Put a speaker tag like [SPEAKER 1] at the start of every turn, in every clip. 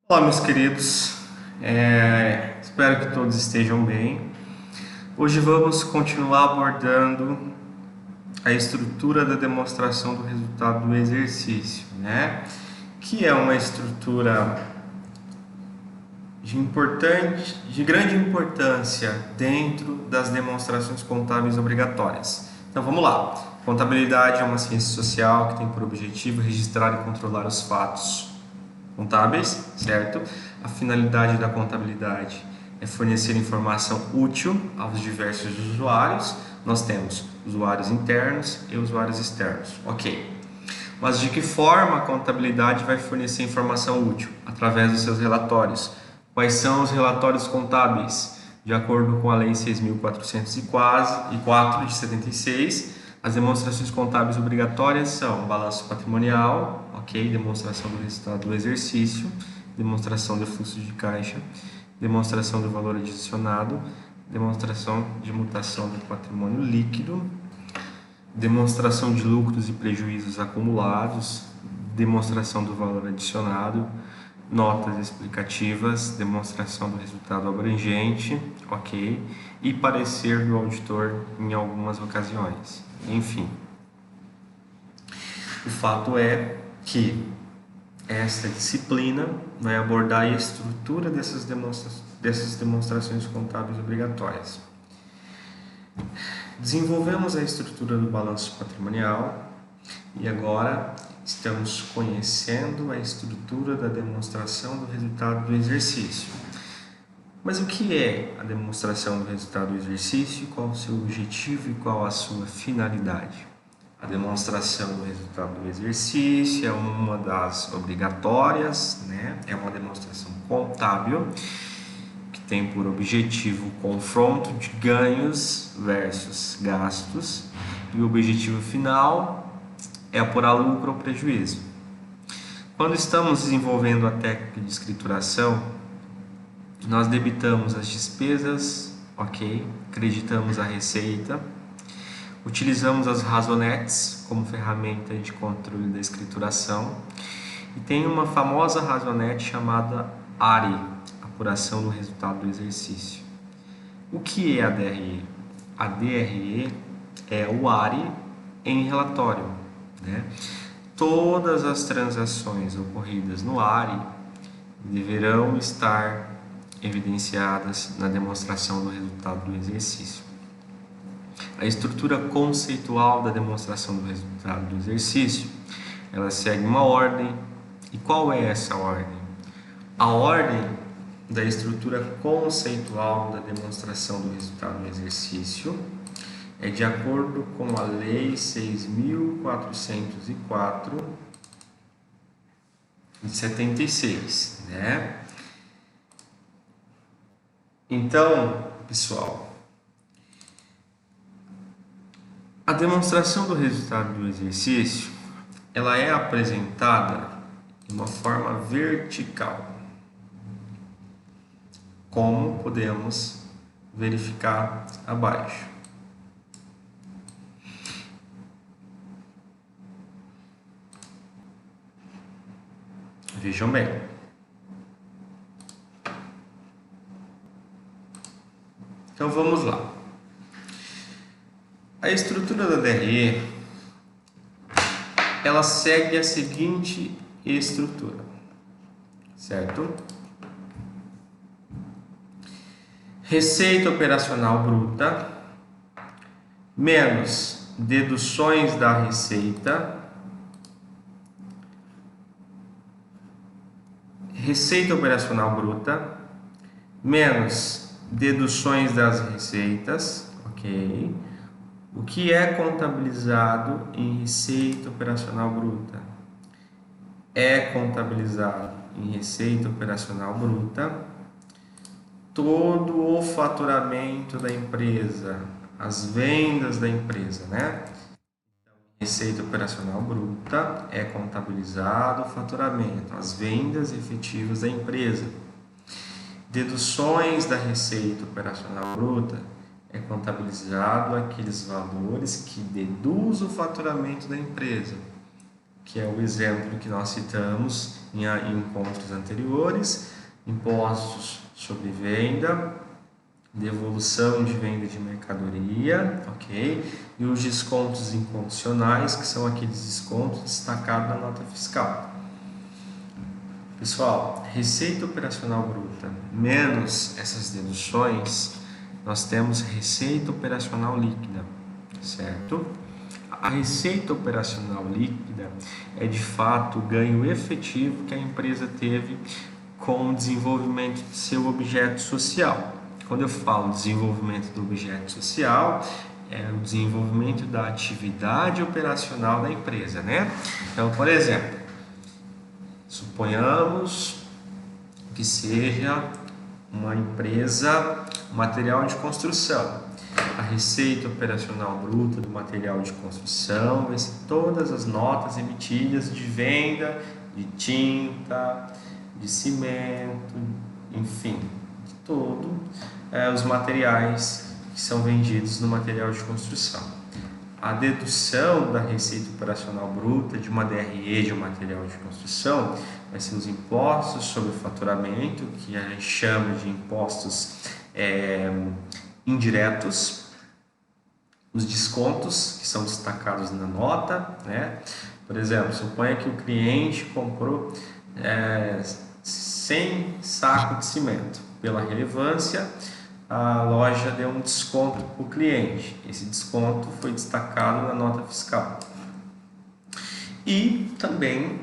[SPEAKER 1] Olá, meus queridos, espero que todos estejam bem. Hoje vamos continuar abordando a estrutura da demonstração do resultado do exercício, né? Que é uma estrutura de grande importância dentro das demonstrações contábeis obrigatórias. Então vamos lá. Contabilidade é uma ciência social que tem por objetivo registrar e controlar os fatos contábeis, certo? A finalidade da contabilidade é fornecer informação útil aos diversos usuários. Nós temos usuários internos e usuários externos, ok. Mas de que forma a contabilidade vai fornecer informação útil? Através dos seus relatórios. Quais são os relatórios contábeis? De acordo com a Lei 6.404 de 76, as demonstrações contábeis obrigatórias são balanço patrimonial, ok, demonstração do resultado do exercício, demonstração de fluxo de caixa, demonstração do valor adicionado, demonstração de mutação do patrimônio líquido, demonstração de lucros e prejuízos acumulados, demonstração do valor adicionado, notas explicativas, demonstração do resultado abrangente, ok, e parecer do auditor em algumas ocasiões. Enfim, o fato é que esta disciplina vai abordar a estrutura dessas demonstrações contábeis obrigatórias. Desenvolvemos a estrutura do balanço patrimonial e agora estamos conhecendo a estrutura da demonstração do resultado do exercício. Mas o que é a demonstração do resultado do exercício? Qual o seu objetivo e qual a sua finalidade? A demonstração do resultado do exercício é uma das obrigatórias, né? É uma demonstração contábil que tem por objetivo o confronto de ganhos versus gastos, e o objetivo final é apurar lucro ou prejuízo. Quando estamos desenvolvendo a técnica de escrituração, nós debitamos as despesas, ok, creditamos a receita, utilizamos as razonetes como ferramenta de controle da escrituração, e tem uma famosa razonete chamada ARE, apuração do resultado do exercício. O que é a DRE? A DRE é o ARE em relatório, né? Todas as transações ocorridas no ARE deverão estar evidenciadas na demonstração do resultado do exercício. A estrutura conceitual da demonstração do resultado do exercício, ela segue uma ordem. E qual é essa ordem? A ordem da estrutura conceitual da demonstração do resultado do exercício é de acordo com a Lei 6.404 de 76, né? Então, pessoal, a demonstração do resultado do exercício, ela é apresentada de uma forma vertical, como podemos verificar abaixo. Vejam bem. Então vamos lá. A estrutura da DRE, ela segue a seguinte estrutura, certo? Receita operacional bruta menos deduções da receita, receita operacional bruta menos deduções das receitas, ok? O que é contabilizado em receita operacional bruta? É contabilizado em receita operacional bruta todo o faturamento da empresa, as vendas da empresa, né? Receita operacional bruta é contabilizado o faturamento, as vendas efetivas da empresa. Deduções da receita operacional bruta é contabilizado aqueles valores que deduz o faturamento da empresa. que é o exemplo que nós citamos em encontros anteriores: impostos sobre venda, devolução de venda de mercadoria, ok? E os descontos incondicionais, que são aqueles descontos destacados na nota fiscal. Pessoal, receita operacional bruta menos essas deduções, nós temos receita operacional líquida, certo? A receita operacional líquida é de fato o ganho efetivo que a empresa teve com o desenvolvimento de seu objeto social. Quando eu falo desenvolvimento do objeto social, é o desenvolvimento da atividade operacional da empresa, né? Então, por exemplo, suponhamos que seja uma empresa material de construção. A receita operacional bruta do material de construção vai ser todas as notas emitidas de venda de tinta, de cimento, enfim, de todos os materiais que são vendidos no material de construção. A dedução da receita operacional bruta de uma DRE de um material de construção vai ser os impostos sobre o faturamento, que a gente chama de impostos indiretos, os descontos que são destacados na nota, né? Por exemplo, suponha que o cliente comprou 100 sacos de cimento. Pela relevância, a loja deu um desconto para o cliente. Esse desconto foi destacado na nota fiscal. E também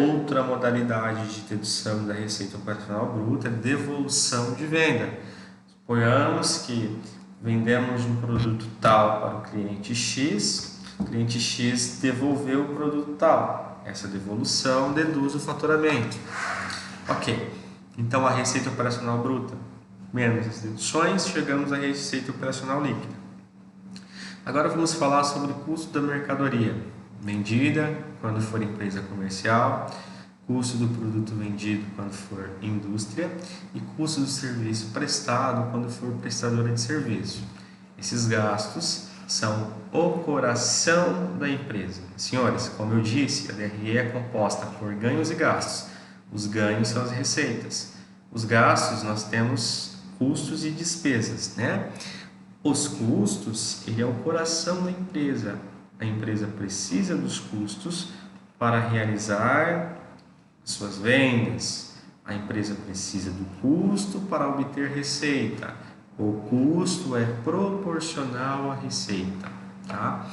[SPEAKER 1] outra modalidade de dedução da receita operacional bruta é devolução de venda. Suponhamos que vendemos um produto tal para o cliente X devolveu o produto tal. Essa devolução deduz o faturamento. Ok, então a receita operacional bruta menos as deduções, chegamos à receita operacional líquida. Agora vamos falar sobre o custo da mercadoria vendida quando for empresa comercial, custo do produto vendido quando for indústria e custo do serviço prestado quando for prestadora de serviço. Esses gastos são o coração da empresa. Senhores, como eu disse, a DRE é composta por ganhos e gastos. Os ganhos são as receitas. Os gastos, nós temos custos e despesas, né? Os custos, ele é o coração da empresa. A empresa precisa dos custos para realizar suas vendas. A empresa precisa do custo para obter receita. O custo é proporcional à receita, tá?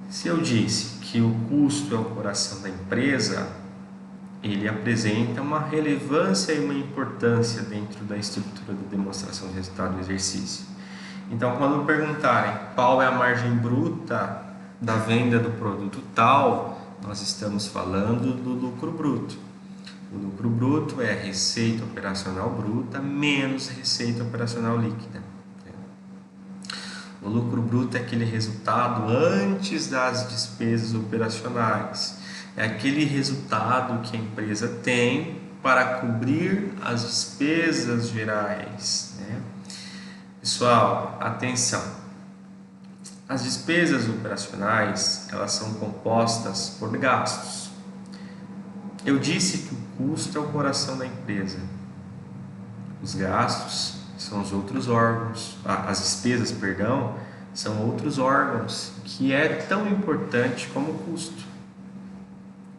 [SPEAKER 1] Se eu disse que o custo é o coração da empresa, ele apresenta uma relevância e uma importância dentro da estrutura da demonstração de resultado do exercício. Então, quando perguntarem qual é a margem bruta da venda do produto tal, nós estamos falando do lucro bruto. O lucro bruto é a receita operacional bruta menos receita operacional líquida. O lucro bruto é aquele resultado antes das despesas operacionais. É aquele resultado que a empresa tem para cobrir as despesas gerais, né? Pessoal, atenção. As despesas operacionais, elas são compostas por gastos. Eu disse que o custo é o coração da empresa. Os gastos são os outros órgãos, as despesas, perdão, são outros órgãos que é tão importante como o custo.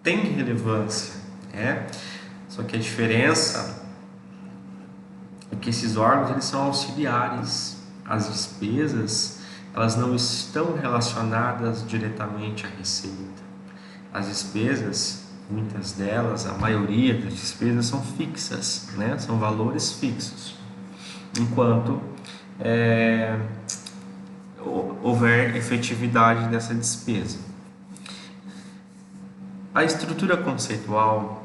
[SPEAKER 1] Tem relevância, né? Só que a diferença é que esses órgãos eles são auxiliares. As despesas, elas não estão relacionadas diretamente à receita. As despesas, muitas delas, a maioria das despesas são fixas, né? São valores fixos. Enquanto houver efetividade dessa despesa. A estrutura conceitual,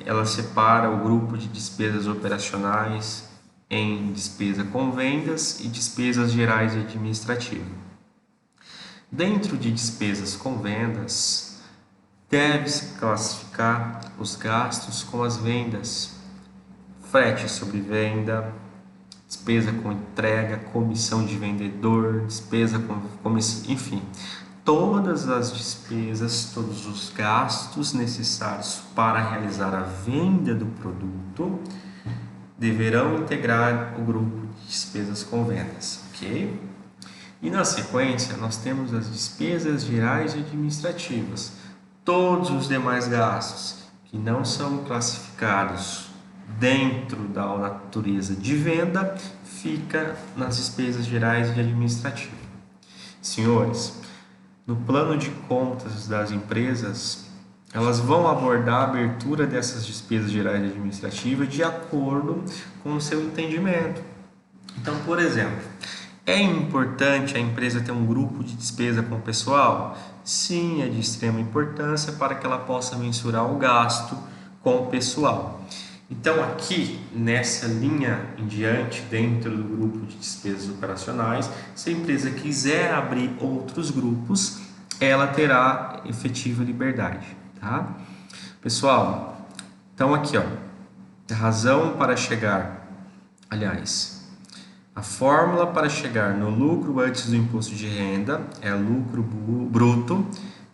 [SPEAKER 1] ela separa o grupo de despesas operacionais em despesa com vendas e despesas gerais e administrativas. Dentro de despesas com vendas, deve-se classificar os gastos com as vendas, frete sobre venda, despesa com entrega, comissão de vendedor, despesa com comissão, enfim, todas as despesas, todos os gastos necessários para realizar a venda do produto deverão integrar o grupo de despesas com vendas, ok? E na sequência, nós temos as despesas gerais e administrativas. Todos os demais gastos que não são classificados dentro da natureza de venda, fica nas despesas gerais e administrativas. Senhores, no plano de contas das empresas, elas vão abordar a abertura dessas despesas gerais e administrativas de acordo com o seu entendimento. Então, por exemplo, é importante a empresa ter um grupo de despesa com o pessoal? Sim, é de extrema importância para que ela possa mensurar o gasto com o pessoal. Então, aqui nessa linha em diante, dentro do grupo de despesas operacionais, se a empresa quiser abrir outros grupos, ela terá efetiva liberdade, tá? Pessoal, então aqui, ó, a razão para chegar, aliás, a fórmula para chegar no lucro antes do imposto de renda é lucro bruto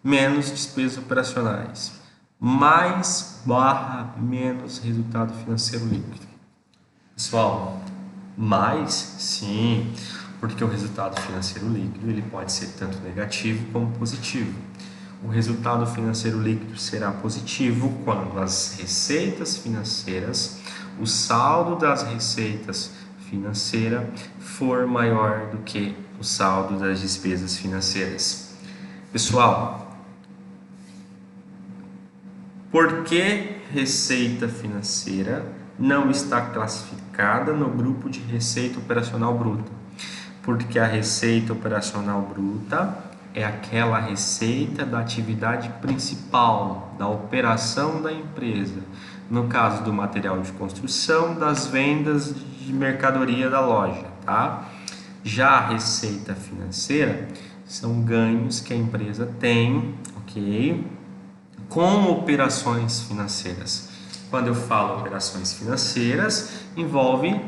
[SPEAKER 1] menos despesas operacionais, mais barra menos resultado financeiro líquido. Pessoal, mais sim, porque o resultado financeiro líquido ele pode ser tanto negativo como positivo. O resultado financeiro líquido será positivo quando as receitas financeiras, o saldo das receitas financeiras for maior do que o saldo das despesas financeiras. Pessoal, por que receita financeira não está classificada no grupo de receita operacional bruta? Porque a receita operacional bruta é aquela receita da atividade principal, da operação da empresa. No caso do material de construção, das vendas de mercadoria da loja, tá? Já a receita financeira são ganhos que a empresa tem, ok? Com operações financeiras. Quando eu falo operações financeiras, envolve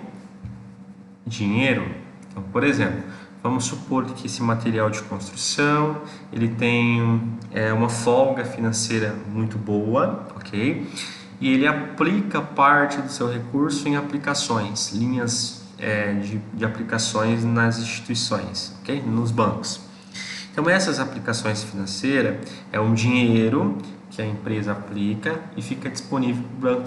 [SPEAKER 1] dinheiro. Então, por exemplo, vamos supor que esse material de construção ele tem uma folga financeira muito boa, ok? E ele aplica parte do seu recurso em aplicações, linhas de aplicações nas instituições, ok? Nos bancos. Então, essas aplicações financeiras é um dinheiro que a empresa aplica e fica disponível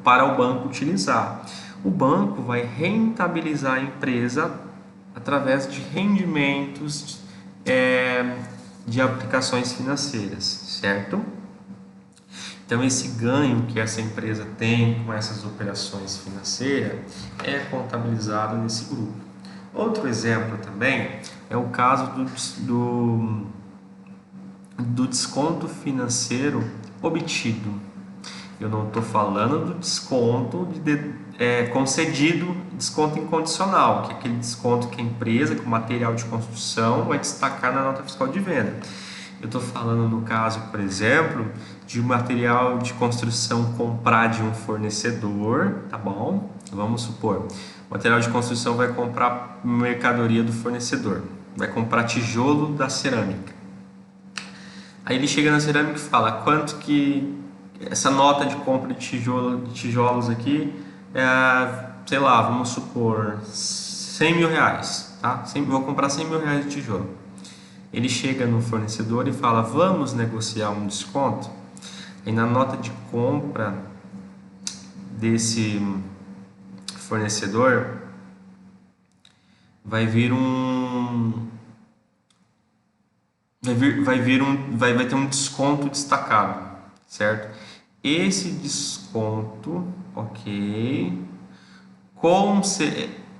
[SPEAKER 1] para o banco utilizar. O banco vai rentabilizar a empresa através de rendimentos de aplicações financeiras, certo? Então, esse ganho que essa empresa tem com essas operações financeiras é contabilizado nesse grupo. Outro exemplo também é o caso do desconto financeiro obtido. Eu não estou falando do desconto concedido, desconto incondicional, que é aquele desconto que a empresa, com material de construção, vai destacar na nota fiscal de venda. Eu estou falando no caso, por exemplo, de material de construção comprar de um fornecedor, tá bom? Vamos supor, o material de construção vai comprar mercadoria do fornecedor, vai comprar tijolo da cerâmica. Aí ele chega na cerâmica e fala, quanto que essa nota de compra de tijolos aqui, sei lá, vamos supor, 100 mil reais, tá? Vou comprar 100 mil reais de tijolo. Ele chega no fornecedor e fala, vamos negociar um desconto? Aí na nota de compra desse fornecedor vai ter um desconto destacado, certo? Esse desconto, ok,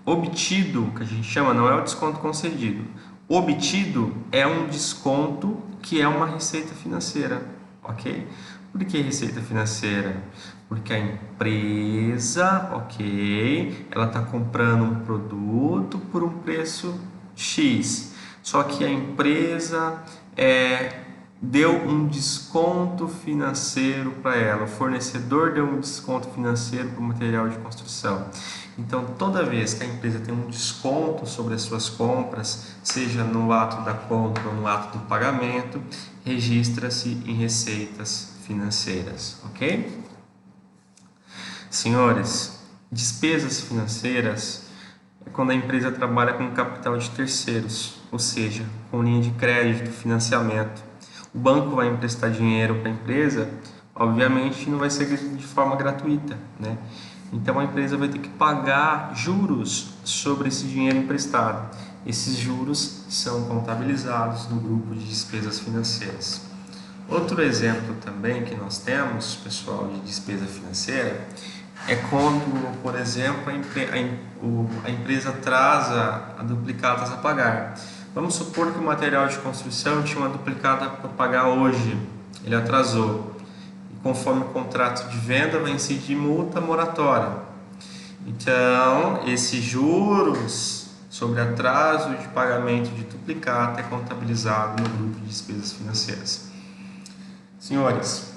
[SPEAKER 1] obtido, que a gente chama, não é o desconto concedido. Obtido é um desconto que é uma receita financeira, ok? Por que receita financeira? Porque a empresa, ok, ela está comprando um produto por um preço X, só que a empresa deu um desconto financeiro para ela, o fornecedor deu um desconto financeiro para o material de construção. Então, toda vez que a empresa tem um desconto sobre as suas compras, seja no ato da compra ou no ato do pagamento, registra-se em receitas financeiras, ok? Senhores, despesas financeiras é quando a empresa trabalha com capital de terceiros, ou seja, com linha de crédito, financiamento. O banco vai emprestar dinheiro para a empresa, obviamente não vai ser de forma gratuita, né? Então a empresa vai ter que pagar juros sobre esse dinheiro emprestado. Esses juros são contabilizados no grupo de despesas financeiras. Outro exemplo também que nós temos, pessoal, de despesa financeira é quando, por exemplo, a empresa atrasa a duplicatas a pagar. Vamos supor que o material de construção tinha uma duplicata para pagar hoje, ele atrasou. E conforme o contrato de venda vai incidir multa moratória. Então, esses juros sobre atraso de pagamento de duplicata é contabilizado no grupo de despesas financeiras. Senhores,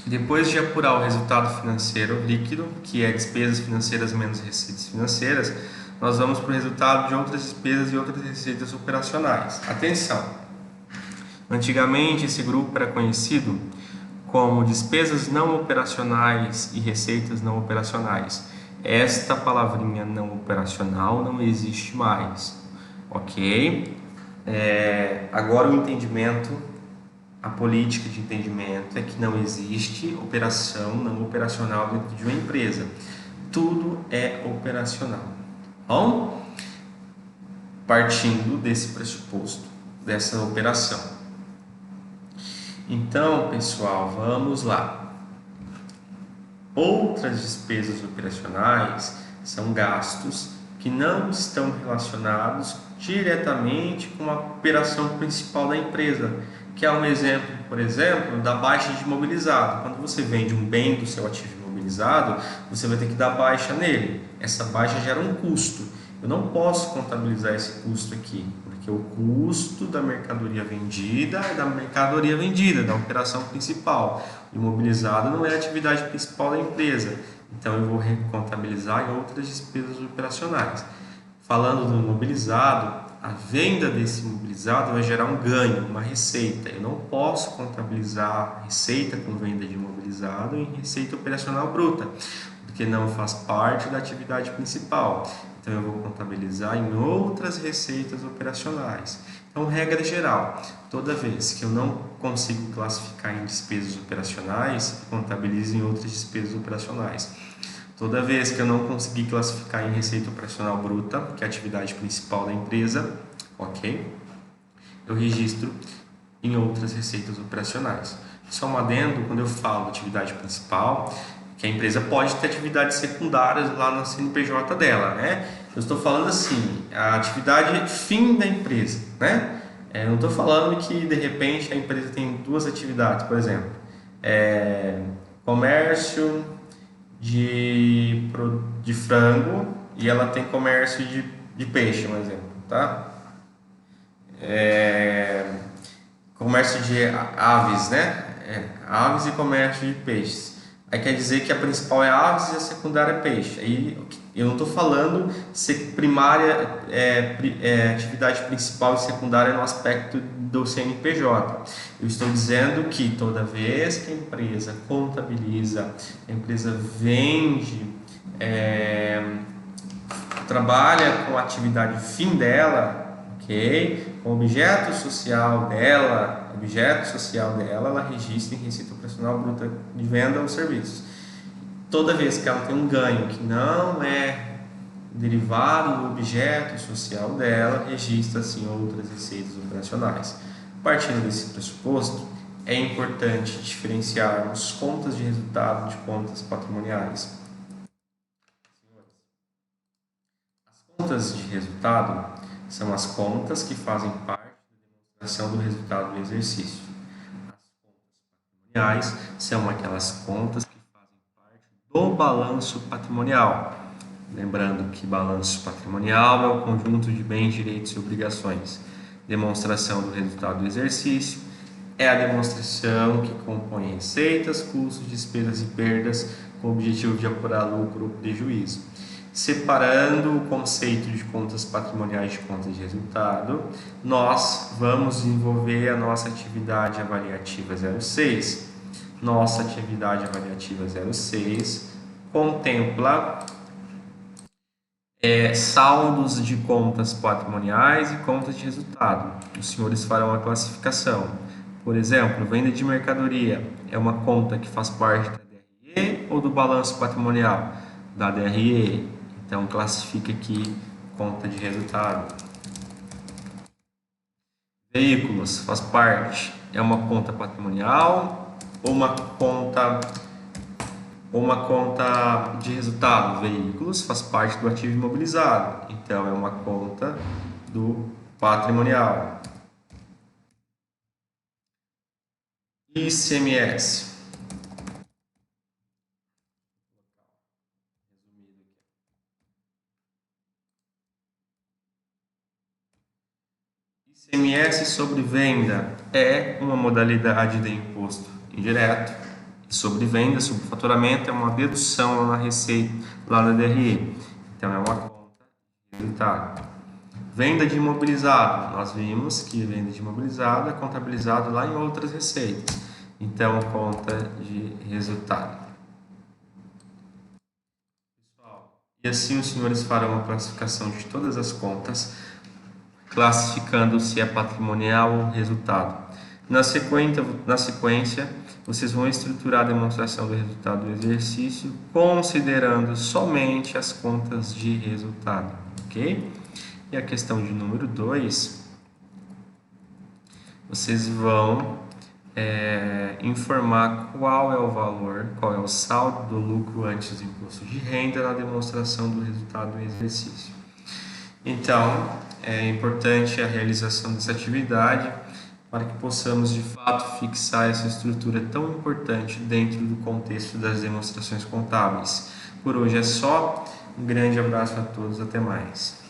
[SPEAKER 1] depois de apurar o resultado financeiro líquido, que é despesas financeiras menos receitas financeiras, nós vamos para o resultado de outras despesas e outras receitas operacionais. Atenção! Antigamente esse grupo era conhecido como despesas não operacionais e receitas não operacionais. Esta palavrinha não operacional não existe mais, ok? Agora o entendimento, a política de entendimento é que não existe operação não operacional dentro de uma empresa. Tudo é operacional. Bom, partindo desse pressuposto, dessa operação. Então, pessoal, vamos lá. Outras despesas operacionais são gastos que não estão relacionados diretamente com a operação principal da empresa, que é um exemplo, por exemplo, da baixa de imobilizado. Quando você vende um bem do seu ativo imobilizado, você vai ter que dar baixa nele. Essa baixa gera um custo. Eu não posso contabilizar esse custo aqui, porque o custo da mercadoria vendida é da mercadoria vendida, da operação principal. O imobilizado não é a atividade principal da empresa, então eu vou recontabilizar em outras despesas operacionais. Falando do imobilizado, a venda desse imobilizado vai gerar um ganho, uma receita. Eu não posso contabilizar receita com venda de imobilizado em receita operacional bruta, porque não faz parte da atividade principal. Então eu vou contabilizar em outras receitas operacionais. Então, regra geral, toda vez que eu não consigo classificar em despesas operacionais, eu contabilizo em outras despesas operacionais. Toda vez que eu não conseguir classificar em receita operacional bruta, que é a atividade principal da empresa, ok? Eu registro em outras receitas operacionais. Só um adendo, quando eu falo atividade principal, que a empresa pode ter atividades secundárias lá no CNPJ dela, né? Eu estou falando assim, a atividade fim da empresa, né? Eu não estou falando que de repente a empresa tem duas atividades, por exemplo, comércio de frango e ela tem comércio de peixe, um exemplo, tá? Comércio de aves, né? Aves e comércio de peixes. Aí quer dizer que a principal é aves e a secundária é peixe. Aí eu não estou falando se primária atividade principal e secundária no aspecto do CNPJ. Eu estou dizendo que toda vez que a empresa contabiliza, a empresa vende, trabalha com a atividade fim dela, ok? Com o objeto social dela, ela registra em receita operacional bruta de venda ou serviços. Toda vez que ela tem um ganho que não é derivado do objeto social dela, registra-se em outras receitas operacionais. Partindo desse pressuposto, é importante diferenciarmos contas de resultado de contas patrimoniais. As contas de resultado são as contas que fazem parte da demonstração do resultado do exercício. As contas patrimoniais são aquelas contas que fazem parte do balanço patrimonial. Lembrando que balanço patrimonial é o conjunto de bens, direitos e obrigações. Demonstração do resultado do exercício é a demonstração que compõe receitas, custos, despesas e perdas com o objetivo de apurar lucro ou prejuízo. Separando o conceito de contas patrimoniais de contas de resultado, nós vamos desenvolver a nossa atividade avaliativa 06. Nossa atividade avaliativa 06 contempla saldos de contas patrimoniais e contas de resultado. Os senhores farão a classificação. Por exemplo, venda de mercadoria é uma conta que faz parte da DRE ou do balanço patrimonial? Da DRE. Então, classifique aqui conta de resultado. Veículos faz parte, é uma conta patrimonial ou uma conta de resultado? Veículos faz parte do ativo imobilizado, então é uma conta do patrimonial. ICMS. ICMS sobre venda é uma modalidade de imposto indireto. Sobre venda, sobre faturamento, é uma dedução na receita, lá na DRE. Então, é uma conta de resultado. Venda de imobilizado. Nós vimos que venda de imobilizado é contabilizado lá em outras receitas. Então, conta de resultado. Pessoal, e assim os senhores farão a classificação de todas as contas, classificando se é patrimonial ou resultado. Na sequência, vocês vão estruturar a demonstração do resultado do exercício considerando somente as contas de resultado, ok? E a questão de número 2, vocês vão informar qual é o valor, qual é o saldo do lucro antes do imposto de renda na demonstração do resultado do exercício. Então, é importante a realização dessa atividade para que possamos de fato fixar essa estrutura tão importante dentro do contexto das demonstrações contábeis. Por hoje é só, um grande abraço a todos, até mais.